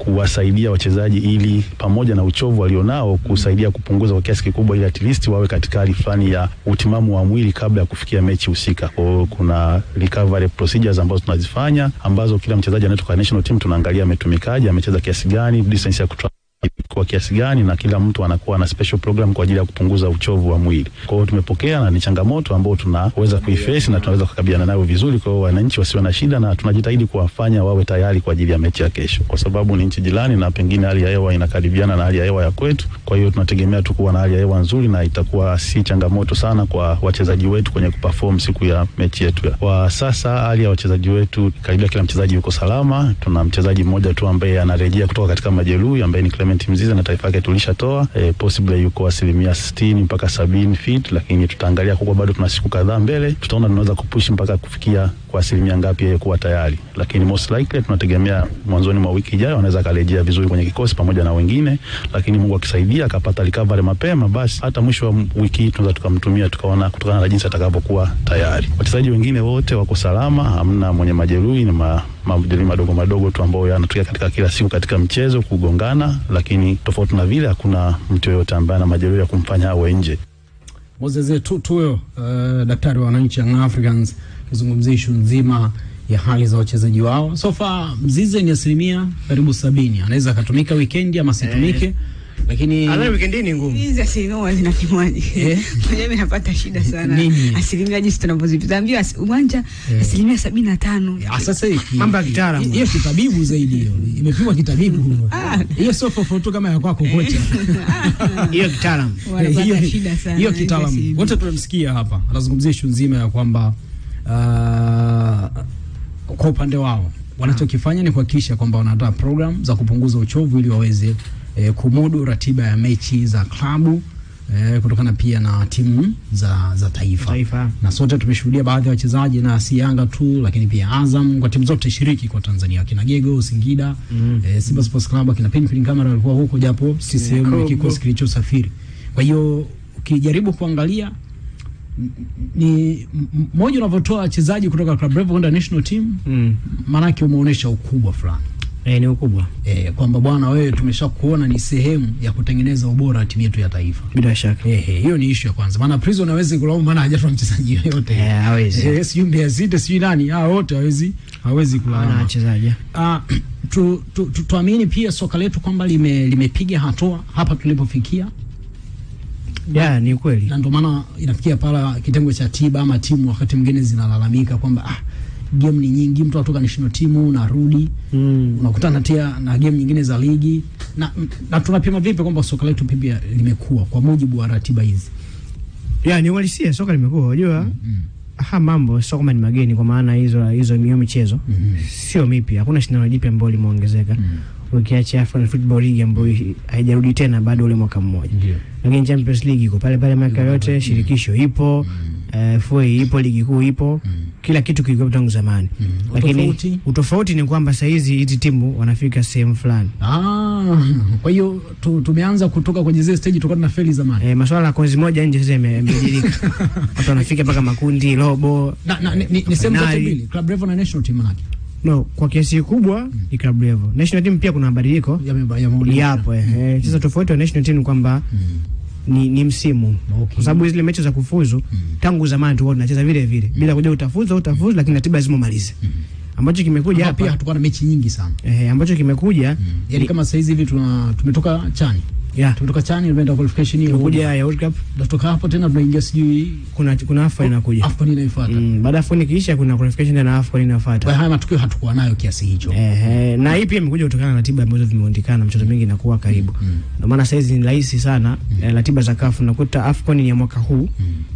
kuwasaidia wachezaji ili pamoja na uchovu walionao kusaidia kupunguza kwa kiasi kikubwa ili at least wawe katika hali fulani ya utimamu wa mwili kabla ya kufikia mechi husika. Kwa kuna recovery procedures ambazo tunazifanya ambazo kila mchezaji anayetoka national team tunaangalia ametumikaje, amecheza kiasi gani, distance ya kwa kiasi gani, na kila mtu anakuwa na special program kwa ajili ya kupunguza uchovu wa mwili. Kwa hiyo tumepokea na ni changamoto ambayo tunaweza kuiface na tunaweza kukabiliana nayo vizuri, kwa wananchi wasiwe na shida, na tunajitahidi kuwafanya wawe tayari kwa ajili ya mechi ya kesho, kwa sababu ni nchi jirani na pengine hali ya hewa inakaribiana na hali ya hewa ya kwetu. Kwa hiyo tunategemea tu kuwa na hali ya hewa nzuri na itakuwa si changamoto sana kwa wachezaji wetu kwenye kuperform siku ya mechi yetu. Kwa sasa hali ya wachezaji wetu karibia kila mchezaji yuko salama. Tuna mchezaji mmoja tu ambaye anarejea kutoka katika majeruhi ambaye ni Clement Mzize na taifa yake tulishatoa, possibly yuko 60% mpaka 70 fit, lakini tutaangalia kwa bado tuna siku kadhaa mbele, tutaona tunaweza kupush mpaka kufikia kwa 80% ngapi yeye kuwa tayari, lakini most likely tunategemea mwanzoni mwa wiki ijayo anaweza karejea vizuri kwenye kikosi pamoja na wengine, lakini Mungu akisaidia akapata recovery mapema, basi hata mwisho wa wiki hii tunaweza tukamtumia tukaona kutokana na jinsi atakapokuwa tayari. Wachezaji wengine wote wako salama, hamna mwenye majeruhi, ni majeruhi madogo tu ambao yanatokea katika kila siku katika mchezo kugongana, lakini tofauti na vile hakuna mtu yote ambaye ana majeruhi ya kumfanya awe nje. Moses Tutuyo, daktari wa wananchi Young Africans, kizungumzia issue nzima ya hali za wachezaji wao. So far Mzize ni asilimia karibu 70. Anaweza akatumika weekend ama situmike. Lakini ana weekend ni ngumu. Hizi asilimia zinatimwaje? Mimi napata shida sana. Asilimia jinsi tunavyozipita uwanja asilimia 75. Sasa hiki mambo ya kitaalamu. Hiyo kitabibu zaidi hiyo. Imepimwa kitabibu. Hiyo sio foto kama ya kwako kocha. Hiyo kitaalamu. Hiyo kitaalamu. Wote tunamsikia hapa. Anazungumzia issue nzima ya kwamba kwa upande wao wanachokifanya ni kuhakikisha kwamba wanaandaa program za kupunguza uchovu ili waweze kumudu ratiba ya mechi za klabu kutokana pia na timu za taifa. Na sote tumeshuhudia baadhi ya wachezaji, na si Yanga tu lakini pia Azam, kwa timu zote shiriki kwa Tanzania, kina Gego, Singida, Simba Sports Club, kina Pinpin Kamara walikuwa huko japo si sehemu ya kikosi kilichosafiri. Kwa hiyo ukijaribu kuangalia ni mmoja unavotoa wachezaji kutoka Club Bravo kwenda national team, maana yake umeonyesha ukubwa fulani. Ni ukubwa. Kwamba bwana wewe tumeshakuona ni sehemu ya kutengeneza ubora wa timu yetu ya taifa. Bila shaka. Hiyo ni issue ya kwanza. Maana Prison hawezi kulaumu maana hajatoa mchezaji yote. Hawezi. Sio Mbeya City, sio nani, wote hawezi kulaumu na wachezaji. Tuamini pia soka letu kwamba limepiga hatua hapa tulipofikia. Ni kweli. Na ndio maana inafikia pala kitengo cha tiba ama timu wakati mwingine zinalalamika kwamba game ni nyingi, mtu atoka national team unarudi unakutana tena na game nyingine za ligi, na tunapima vipi kwamba soka letu pia limekuwa kwa mujibu wa ratiba hizi? Ni walisia soka limekuwa, unajua mambo soka kama ni mageni, kwa maana hizo michezo sio mipya, hakuna shindano jipya ambalo limeongezeka. Ukiacha African Football League ambayo haijarudi tena bado ule mwaka mmoja. Lakini Champions League iko pale miaka yote, shirikisho ipo, FA ipo, ligi kuu ipo, kila kitu kilikuwa tangu zamani. Lakini utofauti ni kwamba sasa hizi timu wanafika sehemu fulani. Kwa hiyo tumeanza kutoka kwenye zile stage tulikuwa na feli zamani. Masuala ya kozi moja nje sasa yamebadilika. Watu wanafika mpaka makundi, robo. Ni sehemu zote mbili, Club Bravo na national team yake. No, kwa kiasi kubwa ni Club Bravo. National team pia kuna mabadiliko yapo. Sasa tofauti wa national team kwamba ni msimu. Kwa sababu zile mechi za kufuzu tangu zamani tulikuwa tunacheza vile vile bila kujua utafuzu lakini ratiba lazima umalize. Ambacho kimekuja hapa pia hatakuwa na mechi nyingi sana. Ambacho kimekuja yani kama sasa hivi tumetoka chani. Tumetoka chani tumeenda qualification hiyo kuja ya World Cup. Kutoka hapo tena tunaingia sijui kuna AFCON inakuja. AFCON inafuata. Baada ya AFCON ikiisha kuna qualification na AFCON inafuata. Kwa haya matukio hatakuwa nayo kiasi hicho. Na hii pia imekuja kutokana na ratiba ambazo zimeondikana, mchezo mingi inakuwa karibu. Ndio maana sasa hizi ni rahisi sana ratiba za CAF, nakuta AFCON ni ya mwaka huu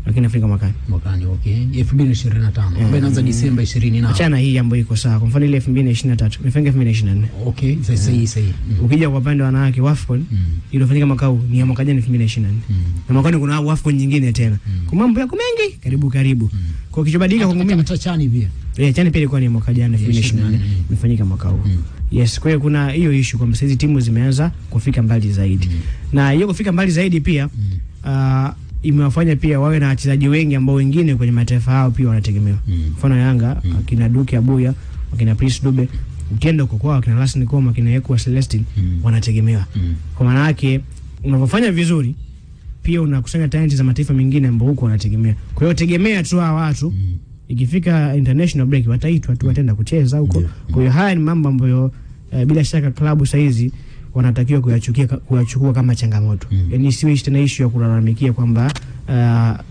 lakini Afrika mwakani. 2025 ambayo inaanza Disemba 20 na. Achana hii ambayo iko sawa. Kwa mfano ile 2023 imefanyika 2024. Sahihi. Ukija kwa upande wa wanawake AFCON iliyofanyika mwaka huu ni ya mwaka jana 2024. Na mwakani kuna AFCON nyingine tena. Kwa mambo yako mengi karibu. Kwa kichobadilika kwangu mimi chani pia. Chani pia ilikuwa ni mwaka jana 2024 imefanyika mwaka huu. Yes, kwa hiyo kuna hiyo issue kwamba hizi timu zimeanza kufika mbali zaidi. Na hiyo kufika mbali zaidi pia imewafanya pia wawe na wachezaji wengi ambao wengine kwenye mataifa yao pia wanategemewa. Mfano Yanga akina Duke Abuya, akina Prince Dube Ukienda huko kwao kina Lasni Koma, kina Ekwa Celestine wanategemewa. Kwa maana yake unapofanya vizuri pia unakusanya talenti za mataifa mengine ambao huko wanategemea. Kwa hiyo tegemea tu hawa watu ikifika international break wataitwa tu wataenda kucheza huko. Kwa hiyo haya ni mambo ambayo bila shaka klabu saizi wanatakiwa kuyachukua kama changamoto. Yaani siwe tena issue ya kulalamikia kwamba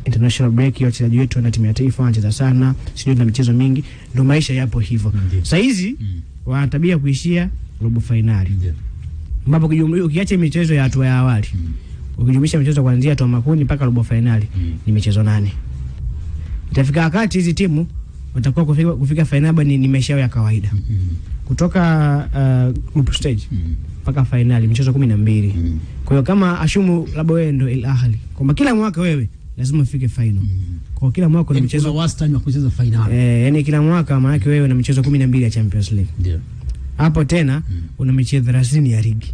international break wachezaji wetu wana timu ya taifa wanacheza sana, sio na michezo mingi, ndio maisha yapo hivyo. Saizi wana tabia kuishia robo finali. Ambapo ukiacha michezo ya hatua ya awali, ukijumlisha michezo kuanzia hatua makundi mpaka robo finali ni michezo 8. Itafika wakati hizi timu watakuwa kufika finali ni maisha yao ya kawaida. Kutoka group stage mpaka finali michezo 12. Kwa hiyo kama ashumu labda wewe ndio Al Ahly, kwamba kila mwaka wewe lazima ufike final. Kwa kila mwaka kuna michezo wastani wa kucheza finali. Yani kila mwaka maana yake wewe una michezo 12 ya Champions League. Ndio. Hapo tena una michezo 30 ya ligi.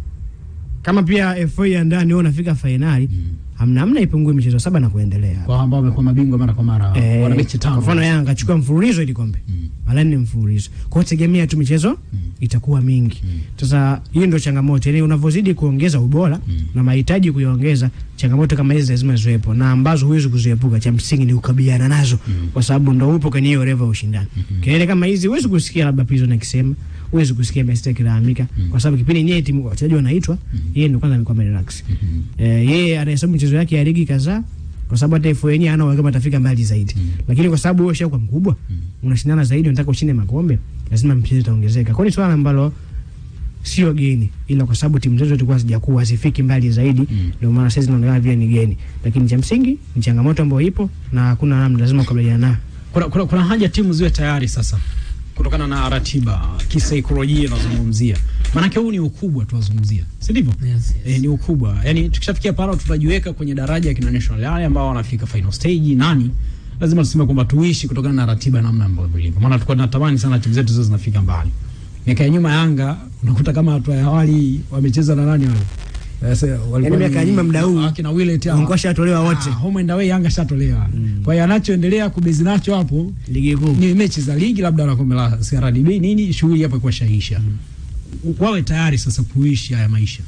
Kama pia FA ya ndani wewe unafika finali, hamna ipungue michezo 7 na kuendelea. Kwa ambao wamekuwa mabingwa mara kwa mara, wana mechi 5. Kwa mfano Yanga achukua mfululizo ile kombe. Wala ni mfululizo. Kwa hiyo tegemea tu michezo itakuwa mingi. Sasa hiyo ndio changamoto. Yaani unavozidi kuongeza ubora na mahitaji kuiongeza, changamoto kama hizi lazima ziwepo na ambazo huwezi kuziepuka. Cha msingi ni kukabiliana nazo kwa sababu ndio upo kwenye hiyo level ya ushindani. Kelele kama hizi huwezi kusikia labda Prison akisema, huwezi kusikia Messi kilalamika kwa sababu kipindi nyewe timu wachezaji wanaitwa, yeye ndio kwanza amekuwa relax. Yeye anahesabu michezo yake ya ligi kadhaa kwa sababu hata FA yenyewe ana kama atafika mbali zaidi. Lakini kwa sababu wewe ushakuwa mkubwa, unashindana zaidi, unataka ushinde makombe, lazima mchezo utaongezeka. Kwa hiyo ni swala ambalo sio geni, ila kwa sababu timu zote zilikuwa hazijakuwa zifiki mbali zaidi, ndio maana sasa zinaonekana vile ni geni. Lakini cha msingi ni changamoto ambayo ipo na hakuna namna, lazima kukabiliana nayo. Kuna haja timu ziwe tayari sasa kutokana na ratiba, kisaikolojia nazungumzia. Maana huu ni ukubwa tuwazungumzia. Si ndivyo? Yes. Ni ukubwa. Yaani tukishafikia pale tutajiweka kwenye daraja ya kina national yale ambao wanafika final stage nani? Lazima tuseme kwamba tuishi kutokana na ratiba namna ambayo ilivyo. Maana tulikuwa tunatamani sana timu zetu zote zinafika mbali. Miaka ya nyuma Yanga unakuta kama hatua ya awali wamecheza na nani wale? Yaani miaka ya nyuma muda huu akina Willet wangekuwa shatolewa wote. Home and away Yanga shatolewa. Kwa hiyo anachoendelea kubezi nacho hapo ligi kuu ni mechi za ligi labda na kombe la CRDB nini, shughuli hapo kwa shaisha. Wawe tayari sasa kuishi haya maisha.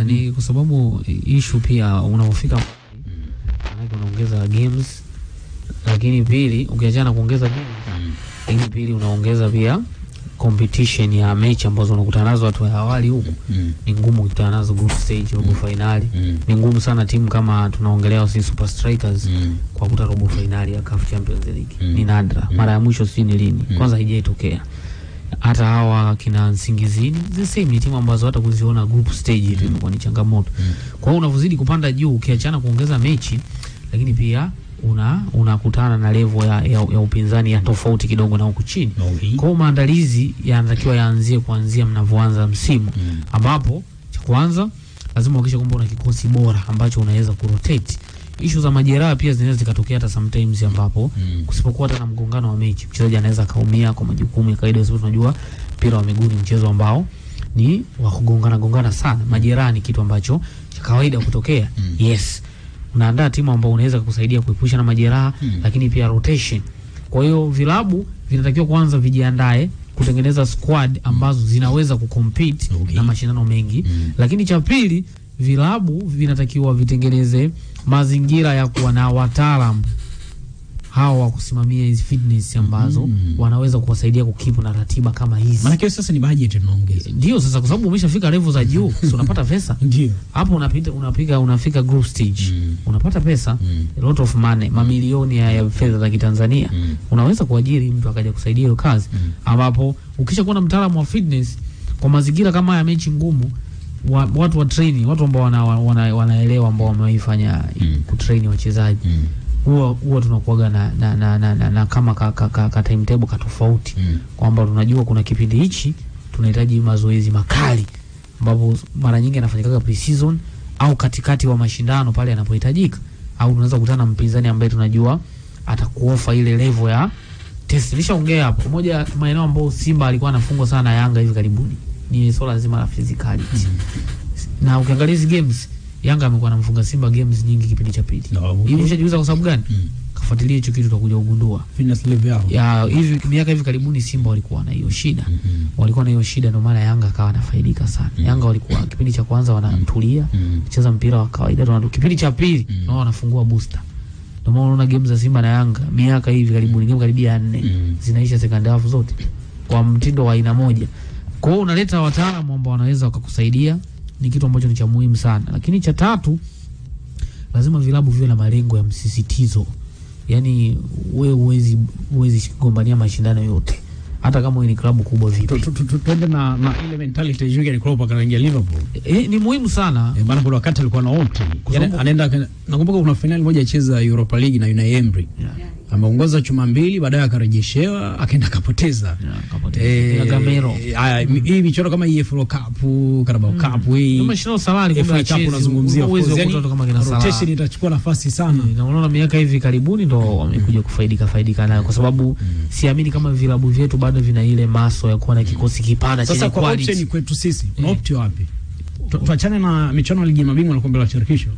Ni kwa sababu issue pia unapofika maana unaongeza games, lakini pili ukiachana kuongeza games, lakini pili unaongeza pia competition ya mechi ambazo unakutana nazo watu wa awali huko. Ni ngumu kukutana nazo group stage, robo finali. Ni ngumu sana timu kama tunaongelea sisi Super Strikers kwa kuta robo finali ya CAF Champions League. Ni nadra. Mara ya mwisho si ni lini? Kwanza haijaitokea. Hata hawa kina Nsingizini the same ni timu ambazo hata kuziona group stage hivi imekuwa ni changamoto. Kwa hiyo unavozidi kupanda juu ukiachana kuongeza mechi, lakini pia unakutana na level ya upinzani ya tofauti kidogo na huku chini. Kwa hiyo maandalizi yanatakiwa yaanzie kuanzia mnavoanza msimu, ambapo cha kwanza lazima uhakikishe kwamba una kikosi bora ambacho unaweza kurotate. Issue za majeraha pia zinaweza zikatokea hata sometimes, ambapo kusipokuwa hata na mgongano wa mechi mchezaji anaweza kaumia kwa majukumu ya kawaida. Sababu tunajua mpira wa miguu ni mchezo ambao ni wa kugongana sana. Majeraha ni kitu ambacho cha kawaida kutokea. Yes, unaandaa timu ambao unaweza kukusaidia kuepusha na majeraha, lakini pia rotation. Kwa hiyo vilabu vinatakiwa kwanza vijiandae kutengeneza squad ambazo zinaweza kucompete na mashindano mengi. Lakini cha pili, vilabu vinatakiwa vitengeneze mazingira ya kuwa na wataalamu hao wa kusimamia hizi fitness ambazo wanaweza kuwasaidia kukipu na ratiba kama hizi. Maana sasa ni budget tunaongeza. Ndio sasa kwa sababu umeshafika level za juu, so unapata pesa. Ndio. Hapo unafika group stage. Unapata pesa, a lot of money, mamilioni ya fedha za Kitanzania. Unaweza kuajiri mtu akaja kusaidia hiyo kazi. Ambapo ukisha kuwa na mtaalamu wa fitness kwa mazingira kama ya mechi ngumu, watu wa training, watu ambao wanaelewa ambao wameifanya kutrain wachezaji. Huwa tunakuaga na kama ka timetable ka tofauti, kwamba tunajua kuna kipindi hichi tunahitaji mazoezi makali ambapo mara nyingi yanafanyika pre-season au katikati wa mashindano pale yanapohitajika, au tunaweza kukutana na mpinzani ambaye tunajua atakuofa ile level ya test. Nilishaongea hapo moja maeneo ambayo Simba alikuwa anafungwa sana na Yanga hivi karibuni ni swala zima la physicality. Na ukiangalia hizi games Yanga amekuwa anamfunga Simba games nyingi kipindi cha pili. Hivi ushajiuliza kwa sababu gani? kafuatilia hicho kitu utakuja kugundua fitness level yao. Ya miaka hivi karibuni Simba walikuwa na hiyo shida. Walikuwa na hiyo shida ndio maana Yanga akawa anafaidika sana. Yanga walikuwa kipindi cha kwanza wanatulia, kucheza mpira wa kawaida tu. Kipindi cha pili nao wanafungua booster. Ndio maana unaona game za Simba na Yanga miaka hivi karibuni, game karibia 4 zinaisha second half zote kwa mtindo wa aina moja. Kwa hiyo unaleta wataalamu ambao wanaweza wakakusaidia, ni kitu ambacho ni cha muhimu sana. Lakini cha tatu, lazima vilabu viwe na malengo ya msisitizo. Yaani wewe huwezi kugombania mashindano yote hata kama ni klabu kubwa vipi. Tuende na ile mentality ya Jurgen Klopp akaingia Liverpool. Ni muhimu sana. Maana kuna wakati alikuwa na opt. Yaani anaenda, nakumbuka kuna finali moja acheza Europa League na Unai Emery. Ameongoza chuma 2 baadaye akarejeshewa akaenda akapoteza. Na Gamero. Hii michoro kama EFL Cup, Carabao Cup hii. Kama shino salari kwa Cup unazungumzia kama kina Salah. Rotation itachukua nafasi sana. Na unaona miaka hivi karibuni ndo wamekuja kufaidika nayo kwa sababu siamini kama vilabu vyetu bado vina ile maso ya kuwa na kikosi kipana chenye quality. Sasa kwa option kwetu sisi, una opt wapi? Tuachane na michuano ligi ya mabingwa na kombe la shirikisho.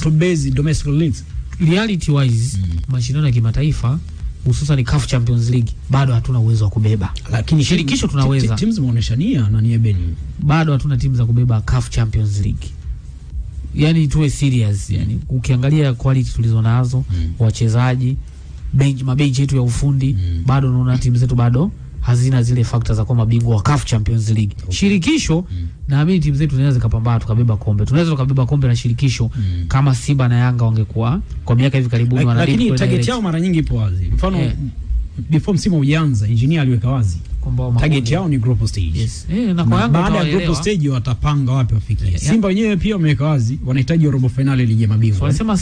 To base domestic leagues. Reality wise, mashindano ya kimataifa hususan CAF Champions League bado hatuna uwezo wa kubeba. Lakini shirikisho tunaweza. Timu zimeonyesha nia na nia beni. Bado hatuna timu za kubeba CAF Champions League. Yaani tuwe serious, yani ukiangalia quality tulizonazo, wachezaji, mabenchi yetu ya ufundi, bado unaona timu zetu bado hazina zile factors za kuwa mabingwa wa CAF Champions League. Shirikisho naamini timu zetu zinaweza kupambana tukabeba kombe. Tunaweza tukabeba kombe la shirikisho kama Simba na Yanga wangekuwa kwa miaka hivi karibuni wanadip. Lakini target yao mara nyingi ipo wazi. Mfano before msimu uanze, engineer aliweka wazi kwamba target yao ni group stage. Yes. Na kwa Yanga baada ya group stage watapanga wapi wafikie. Simba wenyewe pia wameweka wazi wanahitaji robo finali ligi ya mabingwa. So wanasema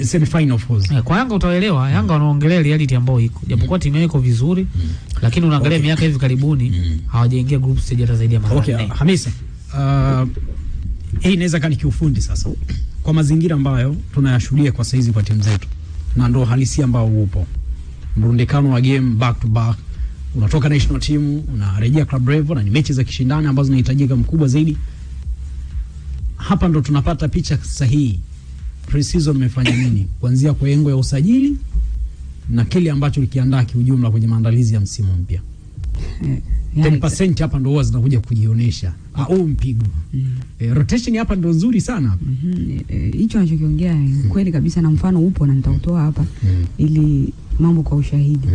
semi final of course. Kwa Yanga utaelewa, Yanga wanaongelea reality ambayo iko. Japokuwa timu yao iko vizuri, lakini unaangalia miaka hivi karibuni hawajaingia group stage hata zaidi ya mara 4. Okay, Hamisa. Hii inaweza kani kiufundi sasa. Kwa mazingira ambayo tunayashuhudia kwa saizi kwa timu zetu. Na ndio halisi ambao upo. Mrundikano wa game back to back. Unatoka national team, unarejea club level na ni mechi za kishindani ambazo zinahitajika mkubwa zaidi. Hapa ndo tunapata picha sahihi. Pre-season imefanya nini? Kuanzia kwa engo ya usajili na kile ambacho likiandaa kiujumla kwenye maandalizi ya msimu mpya. 10% hapa ndo huwa zinakuja kujionyesha. Au mpigo. Rotation hapa ndo nzuri sana hapa. Hicho anachokiongea kweli kabisa, na mfano upo na nitautoa hapa ili mambo kwa ushahidi.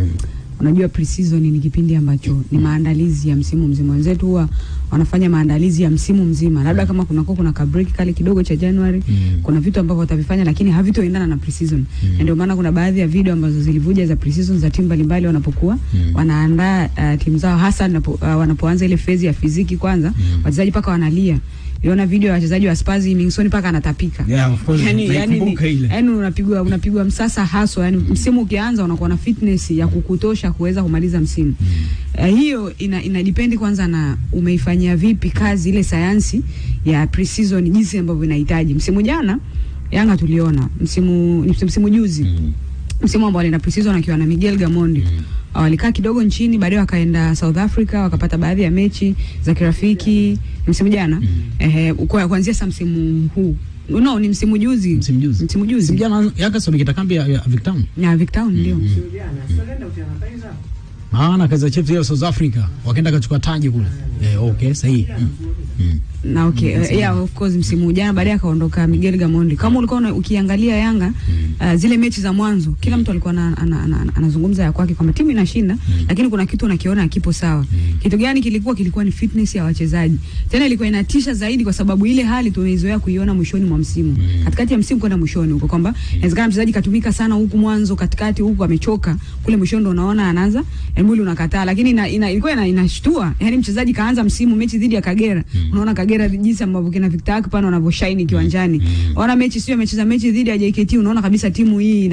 Unajua pre-season ni kipindi ambacho ni maandalizi ya msimu mzima. Wenzetu huwa wanafanya maandalizi ya msimu mzima. Labda kama kuna ka break kale kidogo cha January, kuna vitu ambavyo watavifanya lakini havitoendana na pre-season. Ndio maana kuna baadhi ya video ambazo zilivuja za pre-season za timu mbalimbali wanapokuwa wanaandaa timu zao, hasa wanapoanza ile phase ya fiziki kwanza, wachezaji paka wanalia. Niona video ya wachezaji wa Spurs Mingson paka anatapika. Yeah, of course. Yani unapigwa msasa haso, yani msimu ukianza unakuwa na fitness ya kukutosha kuweza kumaliza msimu. Hiyo ina depend kwanza na umeifanyia vipi kazi ile sayansi ya pre-season jinsi ambavyo inahitaji. Msimu jana Yanga tuliona, msimu juzi. Msimu ambao alienda pre-season akiwa na Miguel Gamondi. Walikaa kidogo nchini, baadaye wakaenda South Africa, wakapata baadhi ya mechi za kirafiki msimu jana. Kuanzia sa msimu huu. No, ni msimu juzi. Msimu jana Yanga sio nikita kambi ya Victown. Ya Victown ndio. Msimu jana, Solenda utanapaiza. Maana kaza Chiefs ya South Africa wakaenda kuchukua taji kule. Okay, sahihi. Na okay, yeah, of course msimu jana baadaye akaondoka Miguel Gamondi. Kama ulikuwa ukiangalia Yanga zile mechi za mwanzo, kila mtu alikuwa anazungumza ya kwake kwamba timu inashinda, lakini kuna kitu unakiona hakipo sawa. Kitu gani kilikuwa ni fitness ya wachezaji. Tena ilikuwa inatisha zaidi kwa sababu ile hali tunaizoea kuiona mwishoni mwa msimu. Katikati ya msimu kwenda mwishoni huko kwamba inawezekana mchezaji katumika sana huku mwanzo, katikati huku amechoka, kule mwishoni ndo unaona anaanza mwili unakataa, lakini ilikuwa inashtua. Yaani mchezaji kaanza msimu mechi dhidi ya Kagera. Unaona Kagera jinsi ambavyo kina Victor Akpan wanavyoshine kiwanjani. Wana mechi sio amecheza mechi dhidi ya JKT, unaona kabisa timu hii